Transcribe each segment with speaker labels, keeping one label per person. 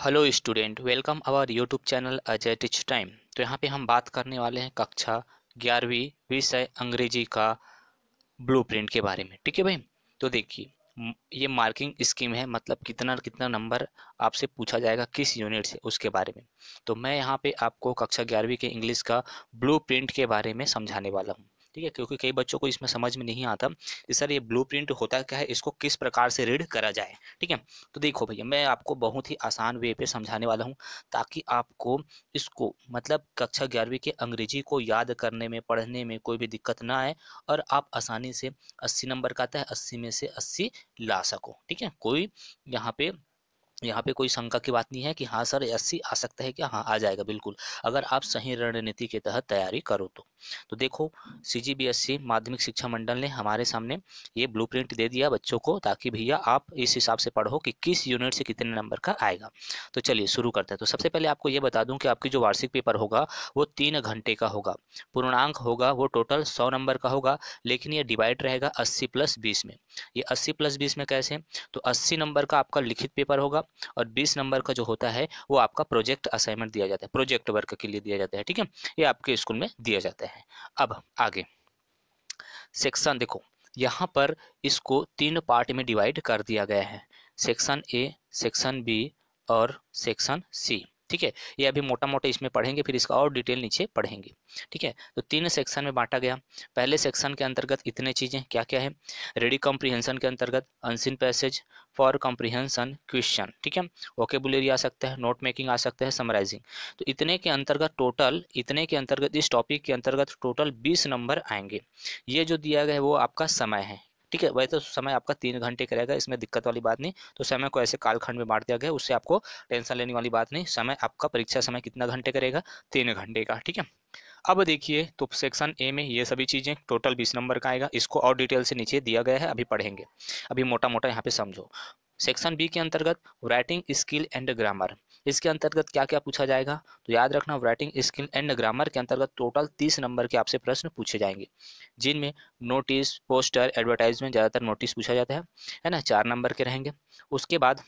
Speaker 1: Hello student, welcome our YouTube channel Ajay teach time. तो यहाँ पे हम बात करने वाले हैं कक्षा 11वीं विषय अंग्रेजी का ब्लूप्रिंट के बारे में। ठीक है भाई। तो देखिए, ये मार्किंग स्कीम है, मतलब कितना कितना नंबर आपसे पूछा जाएगा किस यूनिट से, उसके बारे में। तो मैं यहाँ पे आपको कक्षा 11वीं के इंग्लिश का ब्लूप्रिंट के बारे में समझाने वाला हूँ। ठीक है, क्योंकि कई बच्चों को इसमें समझ में नहीं आता कि सर ये ब्लूप्रिंट होता क्या है, इसको किस प्रकार से रीड करा जाए। ठीक है, तो देखो भैया, मैं आपको बहुत ही आसान वे पे समझाने वाला हूँ ताकि आपको इसको मतलब कक्षा 11वीं के अंग्रेजी को याद करने में, पढ़ने में कोई भी दिक्कत ना आए और आप आसानी से 80 नंबर का आता है 80 में से 80 ला सको। ठीक है, कोई यहाँ पे यहाँ पे कोई शंका की बात नहीं है कि हाँ सर 80 आ सकता है क्या। हाँ, आ जाएगा बिल्कुल, अगर आप सही रणनीति के तहत तैयारी करो तो देखो, सीजीबीएसई माध्यमिक शिक्षा मंडल ने हमारे सामने ये ब्लूप्रिंट दे दिया बच्चों को, ताकि भैया आप इस हिसाब से पढ़ो कि किस यूनिट से कितने नंबर का आएगा। तो चलिए शुरू करते हैं। तो सबसे पहले आपको ये बता दूं कि आपकी जो वार्षिक पेपर होगा वो 3 घंटे का होगा। पूर्णांक होगा वो टोटल 100 नंबर का होगा, लेकिन ये डिवाइड रहेगा 80+20 में। ये 80+20 में कैसे? तो 80 नंबर का आपका लिखित पेपर होगा और 20 नंबर का जो होता है वो आपका प्रोजेक्ट असाइनमेंट दिया जाता है, प्रोजेक्ट वर्क के लिए दिया जाता है। ठीक है, ये आपके स्कूल में दिया जाता है। अब आगे सेक्शन देखो, यहाँ पर इसको 3 पार्ट में डिवाइड कर दिया गया है, सेक्शन ए, सेक्शन बी और सेक्शन सी। ठीक है, ये अभी मोटा मोटा इसमें पढ़ेंगे, फिर इसका और डिटेल नीचे पढ़ेंगे। ठीक है, तो 3 सेक्शन में बांटा गया। पहले सेक्शन के अंतर्गत इतने चीजें क्या क्या है, रेडी कॉम्प्रिहेंशन के अंतर्गत unseen passage, for comprehension question. ठीक है, वोकेबुलरी आ सकता है, नोट मेकिंग आ सकता है, समराइजिंग। तो इतने के अंतर्गत इस टॉपिक के अंतर्गत टोटल 20 नंबर आएंगे। ये जो दिया गया है वो आपका समय है। ठीक है, वैसे तो समय आपका 3 घंटे का रहेगा, इसमें दिक्कत वाली बात नहीं। तो समय को ऐसे कालखंड में बांट दिया गया है, उससे आपको टेंशन लेने वाली बात नहीं। समय आपका परीक्षा समय कितना घंटे का रहेगा? 3 घंटे का। ठीक है, अब देखिए, तो सेक्शन ए में ये सभी चीजें टोटल 20 नंबर का आएगा। इसको और डिटेल से नीचे दिया गया है, अभी पढ़ेंगे। अभी मोटा मोटा यहाँ पे समझो। सेक्शन बी के अंतर्गत राइटिंग स्किल एंड ग्रामर, इसके अंतर्गत क्या क्या पूछा जाएगा? तो याद रखना, राइटिंग स्किल एंड ग्रामर के अंतर्गत टोटल 30 नंबर के आपसे प्रश्न पूछे जाएंगे, जिनमें नोटिस, पोस्टर, एडवर्टाइजमेंट, ज़्यादातर नोटिस पूछा जाता है ना, 4 नंबर के रहेंगे। उसके बाद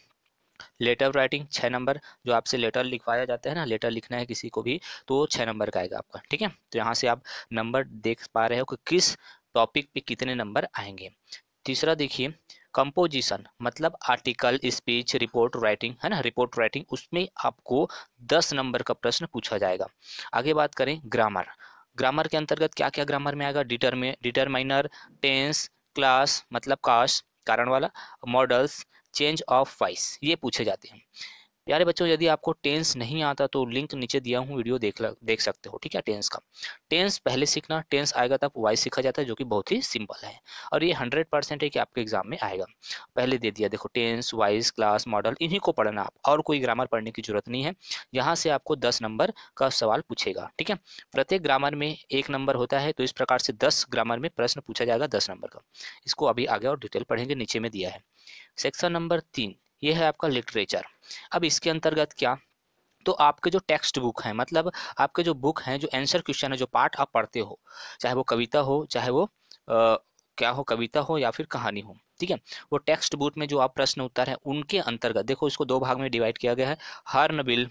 Speaker 1: लेटर राइटिंग 6 नंबर, जो आपसे लेटर लिखवाया जाता है ना, लेटर लिखना है किसी को भी, तो वो 6 नंबर का आएगा आपका। ठीक है, तो यहाँ से आप नंबर देख पा रहे हो कि किस टॉपिक पे कितने नंबर आएंगे। तीसरा देखिए, कंपोजिशन मतलब आर्टिकल, स्पीच, रिपोर्ट राइटिंग, है ना, रिपोर्ट राइटिंग, उसमें आपको 10 नंबर का प्रश्न पूछा जाएगा। आगे बात करें ग्रामर, ग्रामर के अंतर्गत क्या क्या ग्रामर में आएगा? डिटरमाइनर, टेंस, क्लास मतलब कास्ट कारण वाला, मॉडल्स, चेंज ऑफ वॉइस, ये पूछे जाते हैं। प्यारे बच्चों, यदि आपको टेंस नहीं आता तो लिंक नीचे दिया हूँ, वीडियो देख सकते हो। ठीक है, टेंस का, टेंस पहले सीखना, टेंस आएगा तब वॉइस सीखा जाता है, जो कि बहुत ही सिंपल है और ये 100% है कि आपके एग्जाम में आएगा। पहले दे दिया, देखो, टेंस, वॉइस, क्लास, मॉडल, इन्हीं को पढ़ना आप, और कोई ग्रामर पढ़ने की जरूरत नहीं है। यहाँ से आपको 10 नंबर का सवाल पूछेगा। ठीक है, प्रत्येक ग्रामर में 1 नंबर होता है, तो इस प्रकार से 10 ग्रामर में प्रश्न पूछा जाएगा 10 नंबर का। इसको अभी आगे और डिटेल पढ़ेंगे, नीचे में दिया है। सेक्शन नंबर 3, ये है आपका लिटरेचर। अब इसके अंतर्गत क्या, तो आपके जो टेक्स्ट बुक है, मतलब आपके जो बुक हैं, जो आंसर क्वेश्चन है, जो पार्ट आप पढ़ते हो, चाहे वो कविता हो, चाहे वो क्या हो, कविता हो या फिर कहानी हो। ठीक है, वो टेक्स्ट बुक में जो आप प्रश्न उत्तर है उनके अंतर्गत देखो, इसको 2 भाग में डिवाइड किया गया है, हॉर्नबिल,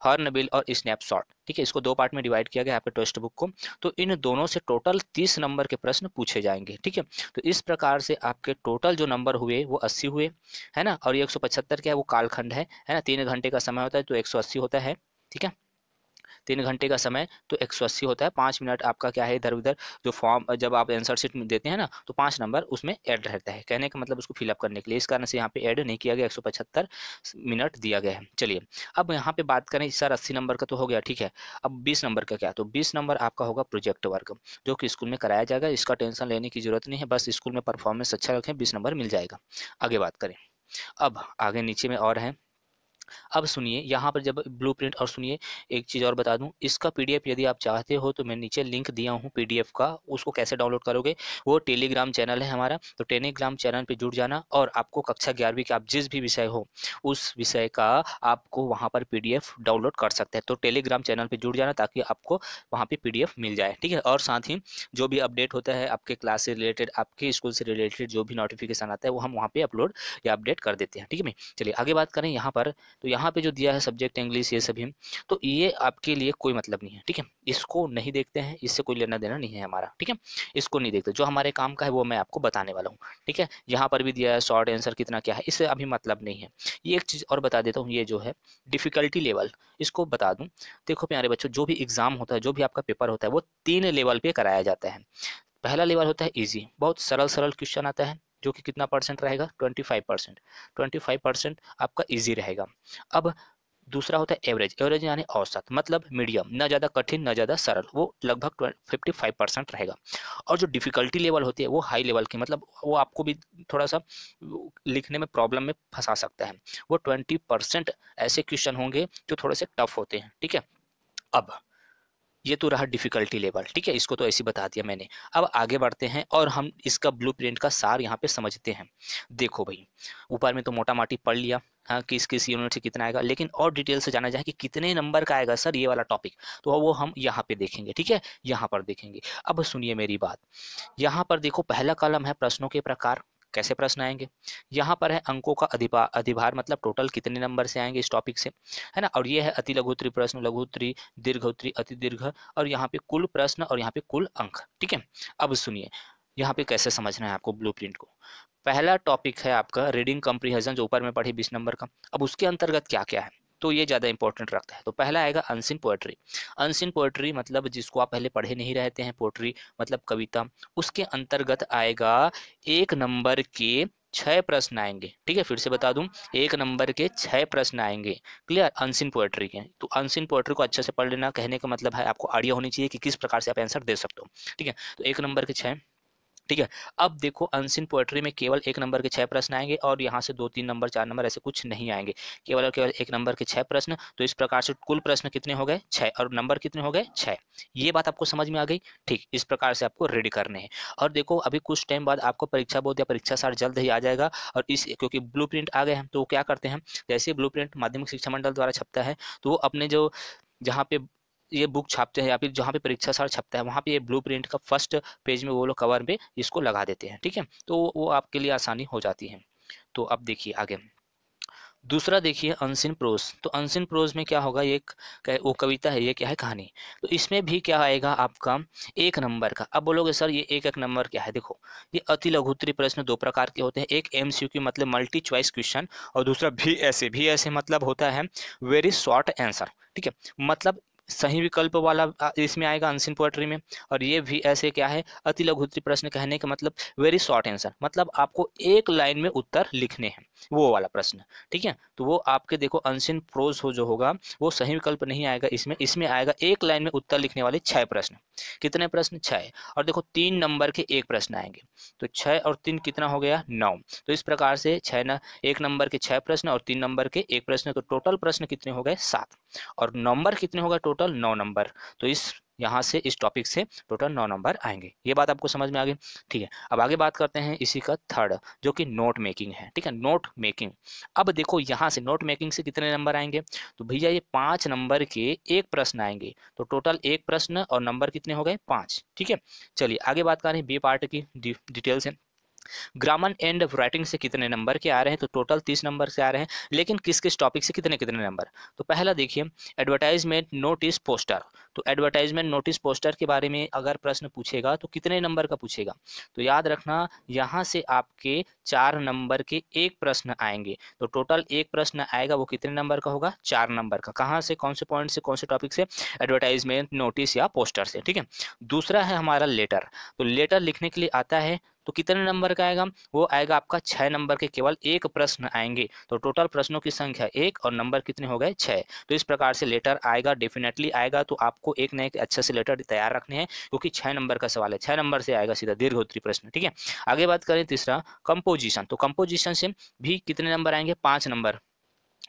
Speaker 1: हॉर्नबिल और स्नैपशॉट। ठीक है, इसको 2 पार्ट में डिवाइड किया गया है आपके टेक्स्ट बुक को। तो इन दोनों से टोटल 30 नंबर के प्रश्न पूछे जाएंगे। ठीक है, तो इस प्रकार से आपके टोटल जो नंबर हुए वो 80 हुए, है ना। और ये 175 क्या है, वो कालखंड है ना, 3 घंटे का समय होता है तो 180 होता है। ठीक है, 3 घंटे का समय तो 180 होता है। 5 मिनट आपका क्या है, इधर उधर जो फॉर्म जब आप आंसर शीट में देते हैं ना, तो 5 नंबर उसमें ऐड रहता है, कहने का मतलब उसको फिलअप करने के लिए, इस कारण से यहाँ पे ऐड नहीं किया गया, 175 मिनट दिया गया है। चलिए, अब यहाँ पे बात करें, सर 80 नंबर का तो हो गया, ठीक है, अब 20 नंबर का क्या? तो 20 नंबर आपका होगा प्रोजेक्ट वर्क, जो कि स्कूल में कराया जाएगा। इसका टेंशन लेने की जरूरत नहीं है, बस स्कूल में परफॉर्मेंस अच्छा रखें, 20 नंबर मिल जाएगा। आगे बात करें, अब आगे नीचे में और है। अब सुनिए यहाँ पर जब ब्लूप्रिंट, और सुनिए एक चीज़ और बता दूं, इसका पीडीएफ यदि आप चाहते हो तो मैं नीचे लिंक दिया हूँ पीडीएफ का, उसको कैसे डाउनलोड करोगे? वो टेलीग्राम चैनल है हमारा, तो टेलीग्राम चैनल पे जुड़ जाना, और आपको कक्षा 11वीं के आप जिस भी विषय हो उस विषय का आपको वहाँ पर पीडीएफ डाउनलोड कर सकते हैं। तो टेलीग्राम चैनल पर जुड़ जाना ताकि आपको वहाँ पर पीडीएफ मिल जाए। ठीक है, और साथ ही जो भी अपडेट होता है आपके क्लास से रिलेटेड, आपके स्कूल से रिलेटेड जो भी नोटिफिकेशन आता है वो हम वहाँ पे अपलोड या अपडेट कर देते हैं। ठीक है, चलिए आगे बात करें यहाँ पर। तो यहाँ पे जो दिया है सब्जेक्ट इंग्लिश ये सभी, तो ये आपके लिए कोई मतलब नहीं है, ठीक है, इसको नहीं देखते हैं, इससे कोई लेना देना नहीं है हमारा, ठीक है, इसको नहीं देखते, जो हमारे काम का है वो मैं आपको बताने वाला हूँ, ठीक है। यहाँ पर भी दिया है शॉर्ट आंसर कितना क्या है, इससे अभी मतलब नहीं है। ये एक चीज़ और बता देता हूँ, ये जो है डिफ़िकल्टी लेवल, इसको बता दूँ। देखो प्यारे बच्चों, जो भी एग्ज़ाम होता है, जो भी आपका पेपर होता है, वो 3 लेवल पे कराया जाता है। पहला लेवल होता है इजी, बहुत सरल सरल क्वेश्चन आता है, जो कि कितना परसेंट रहेगा, 25%। 25% आपका इजी रहेगा। अब दूसरा होता है एवरेज, एवरेज यानी औसत, मतलब मीडियम, ना ज़्यादा कठिन ना ज़्यादा सरल, वो लगभग 55% रहेगा। और जो डिफ़िकल्टी लेवल होती है वो हाई लेवल की, मतलब वो आपको भी थोड़ा सा लिखने में प्रॉब्लम में फंसा सकता है। वो 20% ऐसे क्वेश्चन होंगे जो थोड़े से टफ होते हैं, ठीक है। अब ये तो रहा डिफ़िकल्टी लेवल, ठीक है, इसको तो ऐसे ही बता दिया मैंने। अब आगे बढ़ते हैं और हम इसका ब्लूप्रिंट का सार यहाँ पे समझते हैं। देखो भाई, ऊपर में तो मोटा माटी पढ़ लिया, हाँ, किस किस यूनिट से कितना आएगा, लेकिन और डिटेल से जाना जाए कि कितने नंबर का आएगा सर ये वाला टॉपिक, तो वो हम यहाँ पे देखेंगे, ठीक है, यहाँ पर देखेंगे। अब सुनिए मेरी बात, यहाँ पर देखो पहला कॉलम है प्रश्नों के प्रकार, कैसे प्रश्न आएंगे। यहाँ पर है अंकों का अधिभार, मतलब टोटल कितने नंबर से आएंगे इस टॉपिक से, है ना। और ये है अति लघु उत्तरी प्रश्न, लघु उत्तरी, दीर्घ उत्तरी, अति दीर्घ, और यहाँ पे कुल प्रश्न और यहाँ पे कुल अंक, ठीक है। अब सुनिए यहाँ पे कैसे समझना है आपको ब्लूप्रिंट को। पहला टॉपिक है आपका रीडिंग कंप्रीहेंशन, जो ऊपर में पढ़े 20 नंबर का। अब उसके अंतर्गत क्या क्या है, तो ये ज़्यादा इंपॉर्टेंट रखता है। तो पहला आएगा अनसीन पोएट्री। अनसीन पोएट्री मतलब जिसको आप पहले पढ़े नहीं रहते हैं, पोएट्री मतलब कविता, उसके अंतर्गत आएगा 1 नंबर के 6 प्रश्न आएंगे, ठीक है, फिर से बता दूं, 1 नंबर के 6 प्रश्न आएंगे, क्लियर, अनसीन पोएट्री के। तो अनसीन पोएट्री को अच्छे से पढ़ लेना, कहने का मतलब है आपको आइडिया होनी चाहिए कि किस प्रकार से आप आंसर दे सकते हो, ठीक है। तो 1 नंबर के 6, ठीक है। अब देखो अनसीन पोएट्री में केवल 1 नंबर के 6 प्रश्न आएंगे, और यहाँ से 2 3 नंबर 4 नंबर ऐसे कुछ नहीं आएंगे, केवल और केवल 1 नंबर के 6 प्रश्न। तो इस प्रकार से कुल प्रश्न कितने हो गए, 6, और नंबर कितने हो गए, 6। ये बात आपको समझ में आ गई, ठीक, इस प्रकार से आपको रेडी करने हैं। और देखो अभी कुछ टाइम बाद आपको परीक्षा बोर्ड या परीक्षा सार जल्द ही आ जाएगा, और इस क्योंकि ब्लू प्रिंट आ गए हैं, तो क्या करते हैं, जैसे ब्लू प्रिंट माध्यमिक शिक्षा मंडल द्वारा छपता है, तो वो अपने जो जहाँ पे ये बुक छापते हैं या फिर जहाँ पे परीक्षा सार छपता है, वहाँ पे ये ब्लू प्रिंट का फर्स्ट पेज में वो लोग कवर पे इसको लगा देते हैं, ठीक है। तो वो आपके लिए आसानी हो जाती है। तो अब देखिए आगे, दूसरा देखिए अनसीन प्रोज। तो अनसीन प्रोज में क्या होगा, ये वो कविता है, ये क्या है, कहानी। तो इसमें भी क्या आएगा आपका 1 नंबर का। अब बोलोगे सर ये 1 नंबर क्या है, देखो ये अति लघु उत्तरी प्रश्न 2 प्रकार के होते हैं, एक एमसीक्यू मतलब मल्टी चॉइस क्वेश्चन, और दूसरा भी ऐसे मतलब होता है वेरी शॉर्ट आंसर, ठीक है, मतलब सही विकल्प वाला इसमें आएगा अनसीन पोएट्री में। और ये भी ऐसे क्या है, अति लघु उत्तरी प्रश्न, कहने का मतलब वेरी शॉर्ट आंसर, मतलब आपको 1 लाइन में उत्तर लिखने हैं, वो वाला प्रश्न, ठीक है। तो वो आपके देखो अनसीन प्रोज हो जो होगा, वो सही विकल्प नहीं आएगा इसमें, इसमें आएगा 1 लाइन में उत्तर लिखने वाले 6 प्रश्न। कितने प्रश्न, 6। और देखो 3 नंबर के 1 प्रश्न आएंगे, तो 6 और 3 कितना हो गया, 9। तो इस प्रकार से 1 नंबर के 6 प्रश्न और 3 नंबर के 1 प्रश्न, तो टोटल प्रश्न कितने हो गए, 7। और नंबर कितने होगा, टोटल 9 नंबर। तो इस यहाँ से इस टॉपिक से टोटल 9 नंबर आएंगे। ये बात आपको समझ में आ गई, ठीक है। अब आगे बात करते हैं इसी का थर्ड, जो कि नोट मेकिंग है, ठीक है, नोट मेकिंग। अब देखो यहाँ से नोट मेकिंग से कितने नंबर आएंगे, तो भैया ये 5 नंबर के 1 प्रश्न आएंगे, तो टोटल 1 प्रश्न और नंबर कितने हो गए, 5, ठीक है। चलिए आगे बात करें बी पार्ट की डिटेल से। ग्रामर एंड राइटिंग से कितने नंबर के आ रहे हैं, तो टोटल 30 नंबर से आ रहे हैं, लेकिन किस किस टॉपिक से कितने कितने नंबर। तो पहला देखिए एडवर्टाइजमेंट नोटिस पोस्टर। तो एडवर्टाइजमेंट नोटिस पोस्टर के बारे में अगर प्रश्न पूछेगा तो कितने नंबर का पूछेगा, तो याद रखना यहाँ से आपके 4 नंबर के 1 प्रश्न आएंगे, तो टोटल 1 प्रश्न आएगा, वो कितने नंबर का होगा, 4 नंबर का। कहाँ से, कौन से पॉइंट से, कौन से टॉपिक से, एडवर्टाइजमेंट नोटिस या पोस्टर से, ठीक है। दूसरा है हमारा लेटर। तो लेटर लिखने के लिए आता है, तो कितने नंबर का आएगा, वो आएगा आपका 6 नंबर के केवल 1 प्रश्न आएंगे, तो टोटल प्रश्नों की संख्या 1 और नंबर कितने हो गए, 6। तो इस प्रकार से लेटर आएगा, डेफिनेटली आएगा। तो आपको एक न एक अच्छे से लेटर तैयार रखने हैं, क्योंकि 6 नंबर का सवाल है, 6 नंबर से आएगा सीधा दीर्घ उत्तरी प्रश्न, ठीक है। आगे बात करें तीसरा कंपोजिशन। तो कंपोजिशन से भी कितने नंबर आएंगे, 5 नंबर,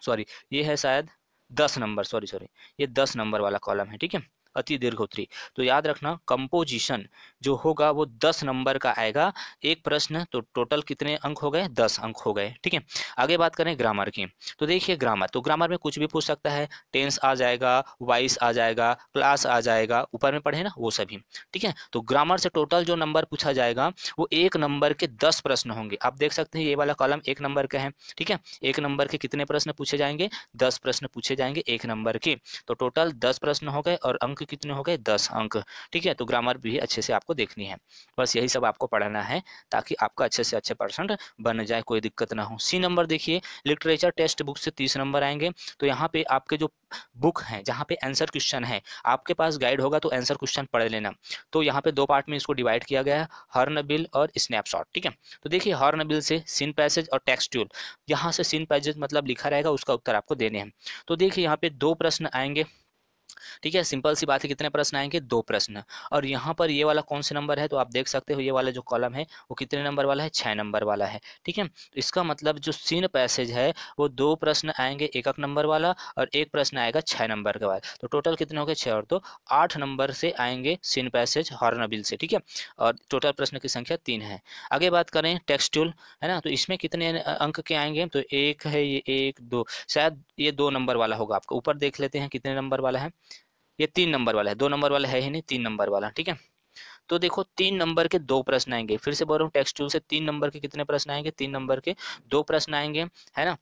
Speaker 1: सॉरी ये है शायद 10 नंबर, सॉरी ये 10 नंबर वाला कॉलम है, ठीक है। अति दीर्घ उत्तरी। तो याद रखना कंपोजिशन जो होगा वो 10 नंबर का आएगा एक प्रश्न। तो टोटल कितने अंक हो गए, 10 अंक हो गए। ठीक है, आगे बात करें ग्रामर की। तो देखिए ग्रामर, तो ग्रामर में कुछ भी पूछ सकता है, टेंस आ जाएगा, वॉइस आ जाएगा, क्लास आ जाएगा, ऊपर में पढ़े ना वो सभी। ठीक है, तो ग्रामर से टोटल जो नंबर पूछा जाएगा वो 1 नंबर के 10 प्रश्न होंगे। आप देख सकते हैं ये वाला कॉलम 1 नंबर का है। ठीक है, 1 नंबर के कितने प्रश्न पूछे जाएंगे, 10 प्रश्न पूछे जाएंगे 1 नंबर के। तो टोटल 10 प्रश्न हो गए और अंक कितने हो गए, 10 अंक। ठीक है, तो ग्रामर भी अच्छे से आपको देखनी है। बस यही सब आपको पढ़ना है ताकि आपका अच्छे से अच्छे परसेंट बन जाए, कोई दिक्कत ना हो। सी नंबर देखिए, लिटरेचर टेक्स्ट बुक से 30 नंबर आएंगे। तो यहाँ पे आपके जो बुक हैं जहाँ पे आंसर क्वेश्चन है, आपके पास गाइड होगा तो आंसर क्वेश्चन पढ़ लेना। तो यहाँ पे 2 पार्ट में इसको डिवाइड किया गया है, हॉर्नबिल और स्नैपशॉट। ठीक है, तो देखिए हॉर्नबिल से सीन पैसेज और टेक्सट्यूल, यहाँ से सीन पैसेज मतलब लिखा रहेगा, उसका उत्तर आपको देने हैं। तो देखिए यहाँ पे 2 प्रश्न आएंगे। ठीक है, सिंपल सी बात है, कितने प्रश्न आएंगे, 2 प्रश्न। और यहाँ पर ये वाला कौन से नंबर है, तो आप देख सकते हो ये वाला जो कॉलम है वो कितने नंबर वाला है, 6 नंबर वाला है। ठीक है, तो इसका मतलब जो सीन पैसेज है वो 2 प्रश्न आएंगे 1 नंबर वाला और 1 प्रश्न आएगा 6 नंबर के बाद। तो टोटल कितने हो गए, 6 और 2 8 नंबर से आएंगे सीन पैसेज हॉर्नबिल से। ठीक है, और टोटल प्रश्न की संख्या 3 है। आगे बात करें टेक्सट्यूल, है ना, तो इसमें कितने अंक के आएंगे, तो एक है ये, 1 2, शायद ये 2 नंबर वाला होगा। आपको ऊपर देख लेते हैं कितने नंबर वाला है, ये 3 नंबर वाला है, 2 नंबर वाला है ही नहीं, 3 नंबर वाला। ठीक है, तो देखो 3 नंबर के 2 प्रश्न आएंगे। फिर से बोल रहा हूँ, टेक्स्ट टूल से 3 नंबर के कितने प्रश्न आएंगे, 3 नंबर के 2 प्रश्न आएंगे, है ना।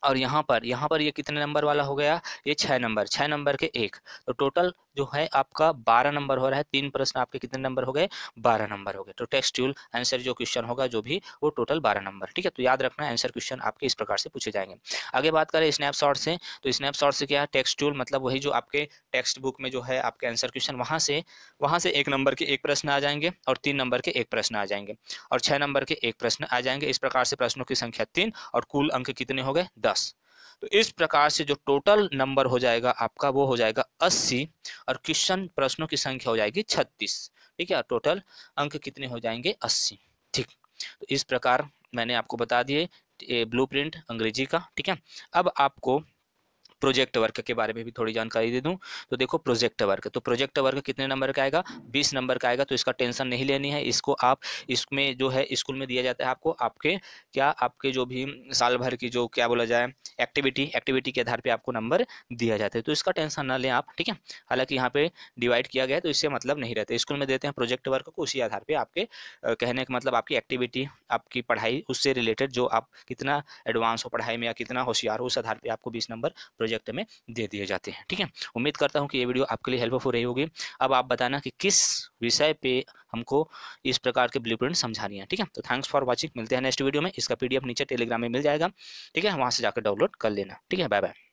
Speaker 1: और यहाँ पर ये कितने नंबर वाला हो गया, ये 6 नंबर के 1। तो टोटल जो है आपका 12 नंबर हो रहा है। 3 प्रश्न आपके कितने नंबर हो गए, 12 नंबर हो गए। तो टेक्सट्यूल आंसर जो क्वेश्चन होगा जो भी, वो टोटल 12 नंबर। ठीक है, तो याद रखना आंसर क्वेश्चन आपके इस प्रकार से पूछे जाएंगे। आगे बात करें स्नैपशॉट से, तो स्नैपशॉट से क्या है, टेक्सट्यूल मतलब वही जो आपके टेक्स्ट बुक में जो है आपके आंसर क्वेश्चन, वहाँ से 1 नंबर के 1 प्रश्न आ जाएंगे और 3 नंबर के 1 प्रश्न आ जाएंगे और 6 नंबर के 1 प्रश्न आ जाएंगे। इस प्रकार से प्रश्नों की संख्या 3 और कुल अंक कितने हो गए, 10। तो इस प्रकार से जो टोटल नंबर हो जाएगा आपका वो हो जाएगा 80 और क्वेश्चन प्रश्नों की संख्या हो जाएगी 36। ठीक है, टोटल अंक कितने हो जाएंगे, 80। ठीक, तो इस प्रकार मैंने आपको बता दिए ब्लूप्रिंट अंग्रेजी का। ठीक है, अब आपको प्रोजेक्ट वर्क के बारे में भी थोड़ी जानकारी दे दूं। तो देखो प्रोजेक्ट वर्क, तो प्रोजेक्ट वर्क कितने नंबर का आएगा, 20 नंबर का आएगा। तो इसका टेंशन नहीं लेनी है, इसको आप इसमें जो है स्कूल में दिया जाता है आपको, आपके जो भी साल भर की जो क्या बोला जाए एक्टिविटी के आधार पे आपको नंबर दिया जाता है। तो इसका टेंशन ना लें आप। ठीक है, हालांकि यहाँ पे डिवाइड किया गया है तो इससे मतलब नहीं रहता, स्कूल में देते हैं प्रोजेक्ट वर्क को, उसी आधार पर आपके कहने का मतलब आपकी एक्टिविटी, आपकी पढ़ाई उससे रिलेटेड जो आप कितना एडवांस हो पढ़ाई में या कितना होशियार हो, उस आधार पर आपको 20 नंबर प्रोजेक्ट में दे दिए जाते हैं। ठीक है, उम्मीद करता हूं कि ये वीडियो आपके लिए हेल्पफुल रही होगी। अब आप बताना कि किस विषय पे हमको इस प्रकार के ब्लूप्रिंट समझानी है। ठीक है, तो थैंक्स फॉर वाचिंग, मिलते हैं नेक्स्ट वीडियो में। इसका PDF नीचे टेलीग्राम में मिल जाएगा। ठीक है, वहां से जाकर डाउनलोड कर लेना। ठीक है, बाय बाय।